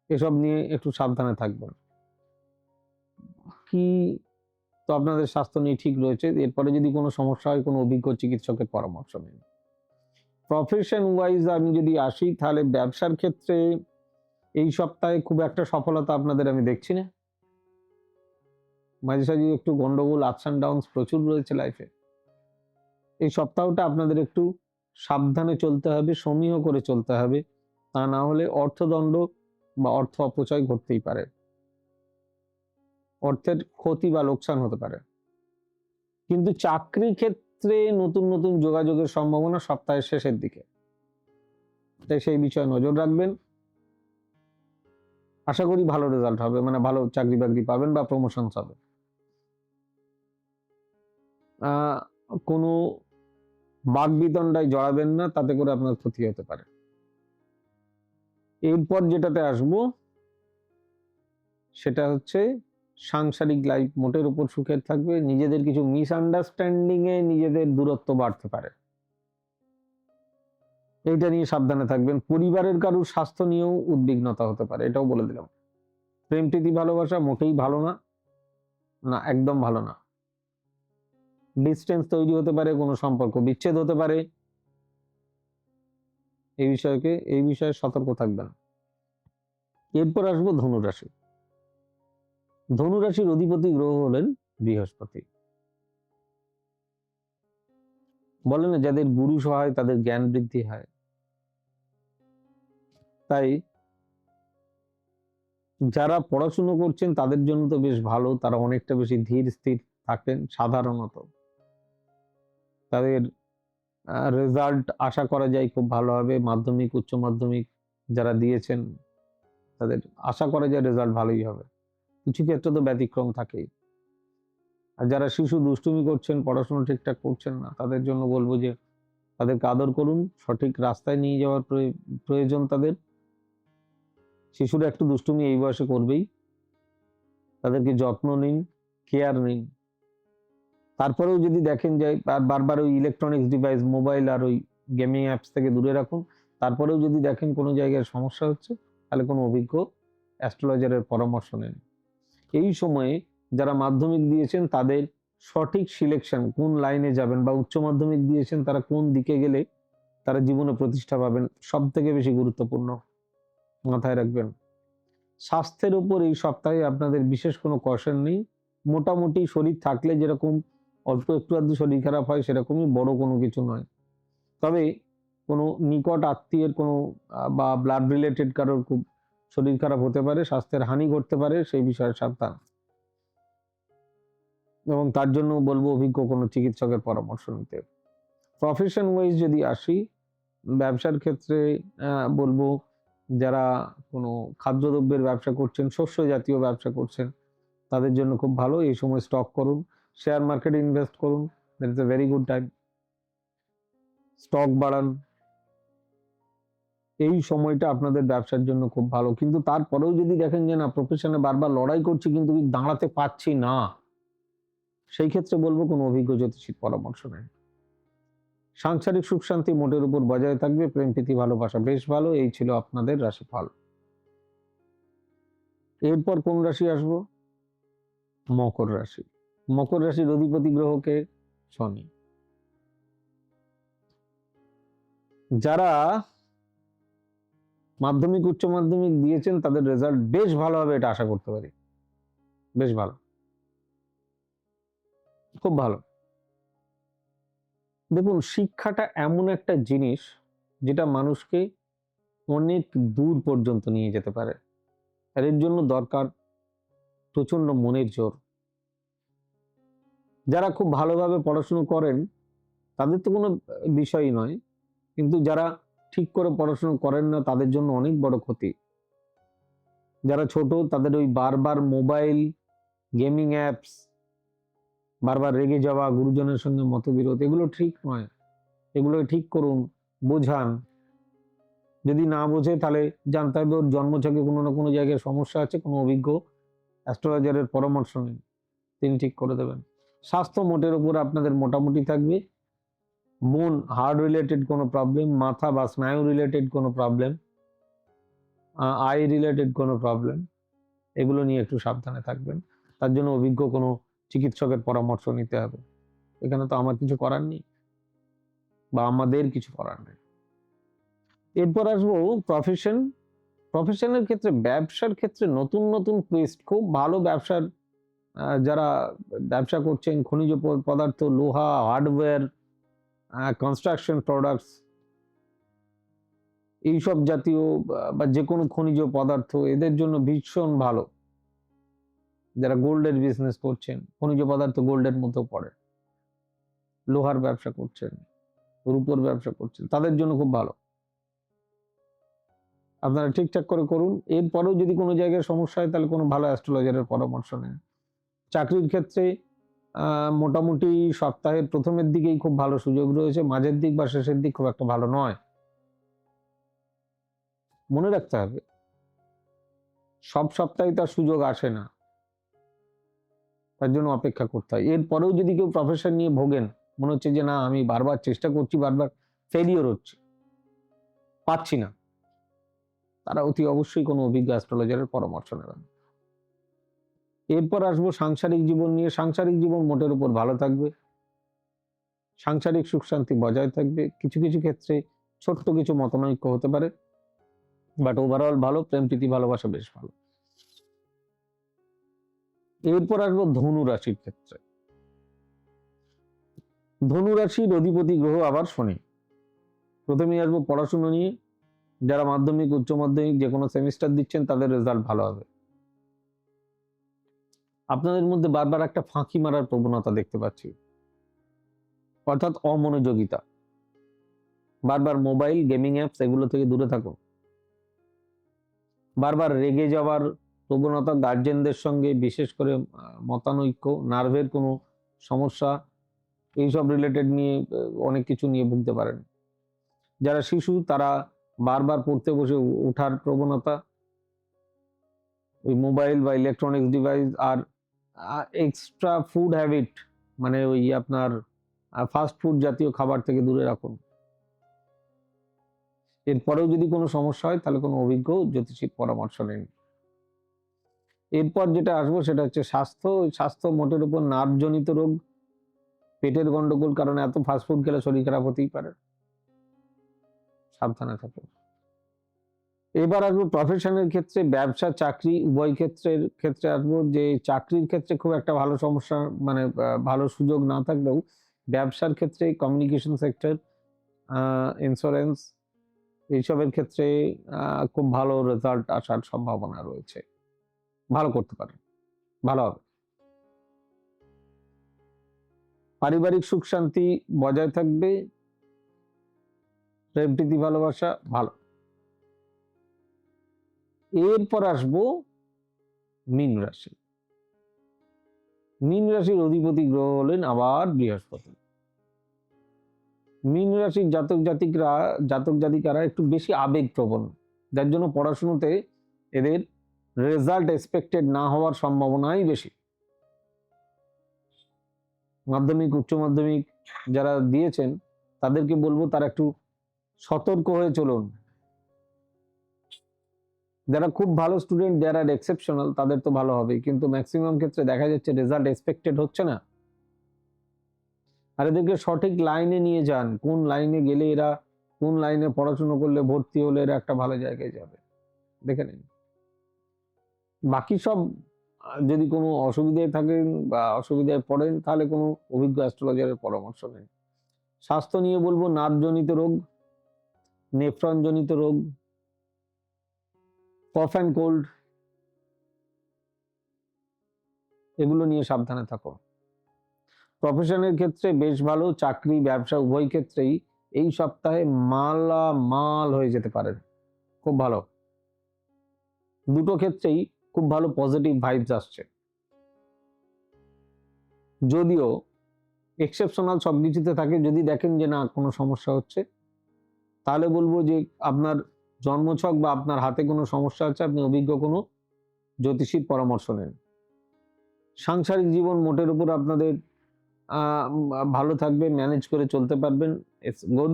এসব নিয়ে একটু সাবধানে থাকবেন। কি তো আপনাদের স্বাস্থ্য নিয়ে ঠিক রয়েছে। এরপরে যদি কোনো সমস্যা হয় কোনো অভিজ্ঞ চিকিৎসকের পরামর্শ নিন। প্রফেশন ওয়াইজ আমি যদি আসি তাহলে ব্যবসার ক্ষেত্রে এই সপ্তাহে খুব একটা সফলতা আপনাদের আমি দেখছি না। মাঝে সাঝে একটু গন্ডগোল, আপস অ্যান্ড ডাউনস প্রচুর রয়েছে লাইফে। এই সপ্তাহটা আপনাদের একটু সাবধানে চলতে হবে, সমীহ করে চলতে হবে, তা না হলে অর্থদণ্ড বা অর্থ অপচয় ঘটতেই পারে, অর্থের ক্ষতি বা লোকসান হতে পারে। কিন্তু চাকরি ক্ষেত্রে নতুন নতুন যোগাযোগের সম্ভাবনা সপ্তাহের শেষের দিকে। তাই সেই বিষয়ে নজর রাখবেন। আশা করি ভালো রেজাল্ট হবে, মানে ভালো চাকরি বাকরি পাবেন বা প্রমোশন হবে। কোনো বাকবিতণ্ডায় জড়াবেন না, তাতে করে আপনার ক্ষতি হতে পারে। এরপর যেটাতে আসবো সেটা হচ্ছে সাংসারিক লাইফ মোটের উপর সুখের থাকবে। নিজেদের কিছু মিসআন্ডারস্ট্যান্ডিং এ নিজেদের দূরত্ব বাড়তে পারে, এইটা নিয়ে সাবধানে থাকবেন। পরিবারের কারুর স্বাস্থ্য নিয়েও উদ্বিগ্নতা হতে পারে, এটাও বলে দিলাম। প্রেম প্রীতি ভালোবাসা মোটেই ভালো না, না একদম ভালো না। ডিস্টেন্স তৈরি হতে পারে, কোনো সম্পর্ক বিচ্ছেদ হতে পারে। এই বিষয়ে সতর্ক থাকবেন। এরপর আসবো ধনুরাশি। ধনুরাশির অধিপতি গ্রহ হলেন বৃহস্পতি। বলে না, যাদের গুরু সহায় তাদের জ্ঞান বৃদ্ধি হয়। তাই যারা পড়াশুনো করছেন তাদের জন্য তো বেশ ভালো, তারা অনেকটা বেশি ধীর স্থির থাকেন সাধারণত। তাদের রেজাল্ট আশা করা যায় খুব ভালো হবে। মাধ্যমিক উচ্চ মাধ্যমিক যারা দিয়েছেন তাদের আশা করা যায় রেজাল্ট ভালোই হবে। কিছু ক্ষেত্রে তো ব্যতিক্রম থাকেই। আর যারা শিশু দুষ্টুমি করছেন, পড়াশোনা ঠিকঠাক করছেন না, তাদের জন্য বলবো যে তাদেরকে আদর করুন, সঠিক রাস্তায় নিয়ে যাওয়ার প্রয়োজন তাদের। শিশুরা একটু দুষ্টুমি এই বয়সে করবেই, তাদেরকে যত্ন নিন, কেয়ার নিন। তারপরেও যদি দেখেন যে বারবার ওই ইলেকট্রনিক্স ডিভাইস, মোবাইল আর ওই গেমিং অ্যাপস থেকে দূরে রাখুন। তারপরেও যদি দেখেন কোনো জায়গায় সমস্যা হচ্ছে, তাহলে কোনো অভিজ্ঞ অ্যাস্ট্রোলজারের পরামর্শ নিন। এই সময়ে যারা মাধ্যমিক দিয়েছেন তাদের সঠিক সিলেকশন, কোন লাইনে যাবেন, বা উচ্চ মাধ্যমিক দিয়েছেন তারা কোন দিকে গেলে তারা জীবনে প্রতিষ্ঠা পাবেন, সব থেকে বেশি গুরুত্বপূর্ণ, মাথায় রাখবেন। স্বাস্থ্যের উপর এই সপ্তাহে আপনাদের বিশেষ কোনো কষন নেই। মোটামুটি শরীর থাকলে যেরকম অল্প একটু আধটু শরীর খারাপ হয়, সেরকমই, বড় কোনো কিছু নয়। তবে কোনো নিকট আত্মীয়ের কোনো বা ব্লাড রিলেটেড কারোর খুব শরীর খারাপ হতে পারে, স্বাস্থ্যের হানি ঘটতে পারে, সেই বিষয়ে সাবধান। এবং তার জন্য বলবো অভিজ্ঞ কোনো চিকিৎসকের পরামর্শ নিতে। প্রফেশন ওয়াইজ যদি আসি, ব্যবসার ক্ষেত্রে বলবো যারা কোনো খাদ্যদ্রব্যের ব্যবসা করছেন, শস্য জাতীয় ব্যবসা করছেন, তাদের জন্য খুব ভালো। এই সময় স্টক করুন, শেয়ার মার্কেটে ইনভেস্ট করুন, that is a very good time. Stock বাড়ান, এই সময়টা আপনাদের ব্যবসার জন্য খুব ভালো। কিন্তু তারপরেও যদি দেখেন যে না, প্রফেশনে বারবার লড়াই করছি কিন্তু দাঁড়াতে পারছি না, সেই ক্ষেত্রে বলবো কোনো অভিজ্ঞ জ্যোতিষীর পরামর্শ নেন। সাংসারিক সুখ শান্তি মোটের উপর বজায় থাকবে। প্রেম প্রীতি ভালোবাসা বেশ ভালো। এই ছিল আপনাদের রাশিফল। এরপর কোন রাশি আসবো? মকর রাশি। মকর রাশির অধিপতি গ্রহকে শনি। যারা মাধ্যমিক উচ্চ মাধ্যমিক দিয়েছেন তাদের রেজাল্ট বেশ ভালো হবে, এটা আশা করতে পারি। বেশ ভালো, খুব ভালো। দেখুন, শিক্ষাটা এমন একটা জিনিস যেটা মানুষকে অনেক দূর পর্যন্ত নিয়ে যেতে পারে। আর এর জন্য দরকার প্রচন্ড মনের জোর। যারা খুব ভালোভাবে পড়াশুনো করেন তাদের তো কোনো বিষয়ই নয়, কিন্তু যারা ঠিক করে পড়াশুনো করেন না তাদের জন্য অনেক বড় ক্ষতি। যারা ছোট তাদের ওই বারবার মোবাইল, গেমিং অ্যাপস, বারবার রেগে যাওয়া, গুরুজনের সঙ্গে মতবিরোধ, এগুলো ঠিক নয়। এগুলো ঠিক করুন, বোঝান। যদি না বোঝে তাহলে জানতে হবে ওর জন্মছকে কোনো না কোনো জায়গায় সমস্যা আছে, কোনো অভিজ্ঞ অ্যাস্ট্রোলজারের পরামর্শ নিন, তিনি ঠিক করে দেবেন। স্বাস্থ্য মোটের উপর আপনাদের মোটামুটি থাকবে। মন, হার্ট রিলেটেড কোনো প্রবলেম, মাথা বা স্নায়ু রিলেটেড কোনো প্রবলেম, আই রিলেটেড কোনো প্রবলেম, এগুলো নিয়ে একটু সাবধানে থাকবেন। তার জন্য অভিজ্ঞ কোনো চিকিৎসকের পরামর্শ নিতে হবে। এখানে তো আমার কিছু করার নেই, বা আমাদের কিছু করার নেই। এরপর আসবো প্রফেশন। প্রফেশনের ক্ষেত্রে, ব্যবসার ক্ষেত্রে নতুন নতুন টুইস্ট, খুব ভালো ব্যবসার যারা ব্যবসা করছেন, খনিজ পদার্থ, লোহা, হার্ডওয়্যার, কনস্ট্রাকশন প্রোডাক্টস, এইসব জাতীয় বা যে কোনো খনিজ পদার্থ, এদের জন্য ভীষণ ভালো। যারা গোল্ডের বিজনেস করছেন, খনিজ পদার্থ গোল্ডের মতো পড়ে, লোহার ব্যবসা করছেন, রূপোর ব্যবসা করছেন, তাদের জন্য খুব ভালো। আপনারা ঠিকঠাক করে করুন। এরপরেও যদি কোনো জায়গায় সমস্যা হয় তাহলে কোনো ভালো অ্যাস্ট্রোলজারের পরামর্শ নিন। চাকরির ক্ষেত্রে মোটামুটি সপ্তাহের ১ম এর দিকেই খুব ভালো সুযোগ রয়েছে, মাঝের দিক বা শেষের দিক খুব একটা ভালো নয়। মনে রাখতে হবে, সব সপ্তাহে তার সুযোগ আসে না, তার জন্য অপেক্ষা করতে হয়। এরপরেও যদি কেউ প্রফেশন নিয়ে ভোগেন, মনে হচ্ছে যে না আমি বারবার চেষ্টা করছি, বারবার ফেলিওর হচ্ছে, পাচ্ছি না, তারা অতি অবশ্যই কোনো অভিজ্ঞ অ্যাস্ট্রোলজারের পরামর্শ নেবেন। এরপর আসবো সাংসারিক জীবন নিয়ে। সাংসারিক জীবন মোটের উপর ভালো থাকবে, সাংসারিক সুখ শান্তি বজায় থাকবে। কিছু কিছু ক্ষেত্রে ছোট্ট কিছু মতানৈক্য হতে পারে, বাট ওভারঅল ভালো, প্রেম প্রীতি ভালোবাসা বেশ ভালো। এরপর আসবো ধনু রাশির ক্ষেত্রে। ধনু রাশির অধিপতি গ্রহ আবার শনি। প্রথমেই আসবো পড়াশুনো নিয়ে। যারা মাধ্যমিক, উচ্চ মাধ্যমিক যে কোনো সেমিস্টার দিচ্ছেন তাদের রেজাল্ট ভালো হবে। আপনাদের মধ্যে বারবার একটা ফাঁকি মারার প্রবণতা দেখতে পাচ্ছি, অর্থাৎ অমনোযোগিতা। বারবার মোবাইল, গেমিং অ্যাপস এগুলো থেকে দূরে থাকুন। বারবার রেগে যাওয়ার প্রবণতা, গার্জেনদের সঙ্গে বিশেষ করে মতানৈক্য, নার্ভের কোনো সমস্যা, এইসব রিলেটেড নিয়ে অনেক কিছু নিয়ে ভুগতে পারেন। যারা শিশু তারা বারবার পড়তে বসে ওঠার প্রবণতা, ওই মোবাইল বা ইলেকট্রনিক্স ডিভাইস আর এক্সট্রা ফুড হ্যাবিট, মানে ওই আপনার ফাস্ট ফুড জাতীয় খাবার থেকে দূরে রাখুন। এরপরেও যদি কোনো সমস্যা হয় তাহলে কোনো অভিজ্ঞ জ্যোতিষীর পরামর্শ নিন। এরপর যেটা আসবো সেটা হচ্ছে স্বাস্থ্য। ওই স্বাস্থ্য মোটের উপর নার্ভজনিত রোগ, পেটের গন্ডগোল, কারণ এত ফাস্টফুড খেলে শরীর খারাপ হতেই পারে, সাবধানে থাকুন। এবার আসবো প্রফেশনের ক্ষেত্রে, ব্যবসা চাকরি উভয় ক্ষেত্রে আসবো। যে চাকরির ক্ষেত্রে খুব একটা ভালো সমস্যা, মানে ভালো সুযোগ না থাকলেও ব্যবসার ক্ষেত্রে কমিউনিকেশন সেক্টর, ইন্স্যুরেন্স, এইসবের ক্ষেত্রে খুব ভালো রেজাল্ট আসার সম্ভাবনা রয়েছে। ভালো করতে পারেন, ভালো হবে। পারিবারিক সুখ শান্তি বজায় থাকবে, প্রেম প্রীতি ভালোবাসা ভালো। এরপর আসবো মীন রাশি। মীন রাশির অধিপতি গ্রহ হলেন আবার বৃহস্পতি। মীন রাশির জাতক জাতিকারা একটু বেশি আবেগপ্রবণ, যার জন্য পড়াশুনোতে এদের রেজাল্ট এক্সপেক্টেড না হওয়ার সম্ভাবনাই বেশি। মাধ্যমিক, উচ্চ মাধ্যমিক যারা দিয়েছেন তাদেরকে বলবো তারা একটু সতর্ক হয়ে চলুন। যারা খুব ভালো স্টুডেন্ট, যারা এক্সেপশনাল, তাদের তো ভালো হবে, কিন্তু ম্যাক্সিমাম ক্ষেত্রে দেখা যাচ্ছে রেজাল্ট এক্সপেক্টেড হচ্ছে না। আর এদেরকে সঠিক লাইনে নিয়ে যান, কোন লাইনে গেলে এরা, কোন লাইনে পড়াশোনা করলে, ভর্তি হলে এরা একটা ভালো জায়গায় যাবে, দেখে নিন। বাকি সব যদি কোনো অসুবিধায় থাকেন বা অসুবিধায় পড়েন তাহলে কোনো অভিজ্ঞ অ্যাস্ট্রোলজারের পরামর্শ নেন। স্বাস্থ্য নিয়ে বলবো নার্ভজনিত রোগ, নেফ্রনজনিত রোগ, কফ অ্যান্ড কোল্ড, এগুলো নিয়ে সাবধানে থাকো। প্রফেশনের ক্ষেত্রে বেশ ভালো, চাকরি ব্যবসা উভয় ক্ষেত্রেই এই সপ্তাহে মালামাল হয়ে যেতে পারেন, খুব ভালো। দুটো ক্ষেত্রেই খুব ভালো পজিটিভ ভাইবস আসছে। যদিও এক্সেপশনাল সবকিছুতে থাকে, যদি দেখেন যে না কোনো সমস্যা হচ্ছে, তাহলে বলবো যে আপনার জন্মছক বা আপনার হাতে কোনো সমস্যা আছে, আপনি অভিজ্ঞ কোনো জ্যোতিষীর পরামর্শ নেন। সাংসারিক জীবন মোটের উপর আপনাদের ভালো থাকবে, ম্যানেজ করে চলতে পারবেন, ইটস গুড।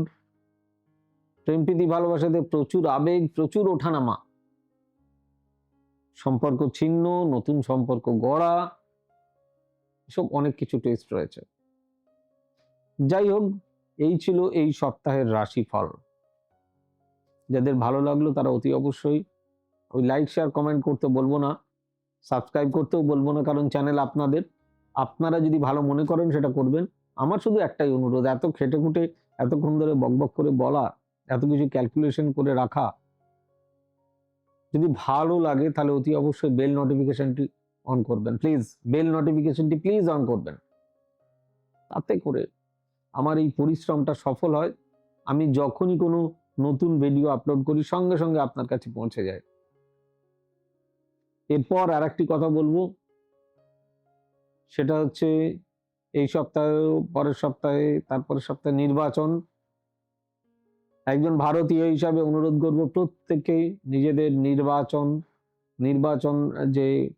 প্রেম প্রীতি ভালোবাসাতে প্রচুর আবেগ, প্রচুর ওঠানামা, সম্পর্ক ছিন্ন, নতুন সম্পর্ক গড়া, এসব অনেক কিছু টেস্ট রয়েছে। যাই হোক, এই ছিল এই সপ্তাহের রাশিফল। যাদের ভালো লাগলো তারা অতি অবশ্যই ওই লাইক শেয়ার কমেন্ট করতে বলবো না, সাবস্ক্রাইব করতেও বলবো না, কারণ চ্যানেল আপনাদের, আপনারা যদি ভালো মনে করেন সেটা করবেন। আমার শুধু একটাই অনুরোধ, এত খেটে খুঁটে এতক্ষণ ধরে বকবক করে বলা, এত কিছু ক্যালকুলেশন করে রাখা, যদি ভালো লাগে তাহলে অতি অবশ্যই বেল নোটিফিকেশনটি অন করবেন প্লিজ, বেল নোটিফিকেশনটি প্লিজ অন করবেন। তাতে করে আমার এই পরিশ্রমটা সফল হয়। আমি যখনই কোনো নতুন ভিডিও আপলোড করি সঙ্গে সঙ্গে আপনার কাছে পৌঁছে যায়। এরপর আর একটি কথা বলবো, সেটা হচ্ছে এই সপ্তাহে, পরের সপ্তাহে, তারপরের সপ্তাহে নির্বাচন। একজন ভারতীয় হিসাবে অনুরোধ করব প্রত্যেকেই নিজেদের নির্বাচন যে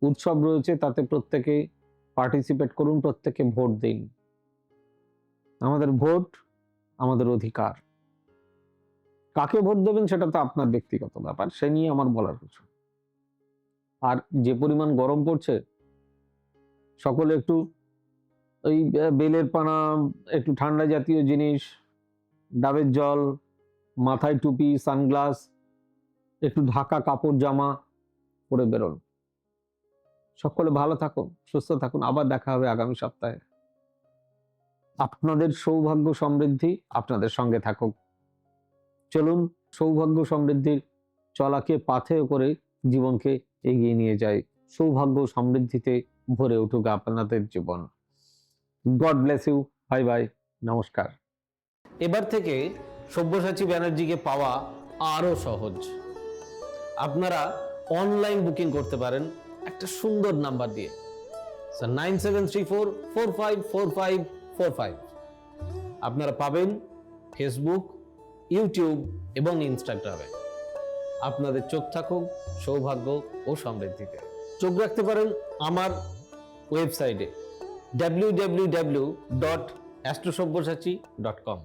উৎসব রয়েছে তাতে প্রত্যেকে পার্টিসিপেট করুন, প্রত্যেকে ভোট দিন। আমাদের ভোট আমাদের অধিকার। কাকে ভোট দেবেন সেটা তো আপনার ব্যক্তিগত ব্যাপার, সে নিয়ে আমার বলার কিছু। আর যে পরিমাণ গরম পড়ছে, সকলে একটু ওই বেলের পানা, একটু ঠান্ডা জাতীয় জিনিস, ডাবের জল, মাথায় টুপি, সানগ্লাস, একটু ঢাকা কাপড় জামা পরে বেরোন। সকলে ভালো থাকুন, সুস্থ থাকুন। আবার দেখা হবে আগামী সপ্তাহে। আপনাদের সৌভাগ্য সমৃদ্ধি আপনাদের সঙ্গে থাকুক। চলুন সৌভাগ্য সমৃদ্ধির চলাকে পাথেয় করে জীবনকে এগিয়ে নিয়ে যায়। সৌভাগ্য সমৃদ্ধিতে ভরে উঠুক আপনাদের জীবন। God bless you. Bye bye, নমস্কার। এবার থেকে সব্যসাচী ব্যানার্জিকে পাওয়া আরো সহজ। আপনারা অনলাইন বুকিং করতে পারেন একটা সুন্দর নাম্বার দিয়ে, 9734454545। আপনারা পাবেন ফেসবুক, ইউটিউব এবং ইনস্টাগ্রামে। আপনাদের চোখ থাকুক সৌভাগ্য ও সমৃদ্ধিতে। চোখ রাখতে পারেন আমার ওয়েবসাইটে www.astrosabbyasachi.com।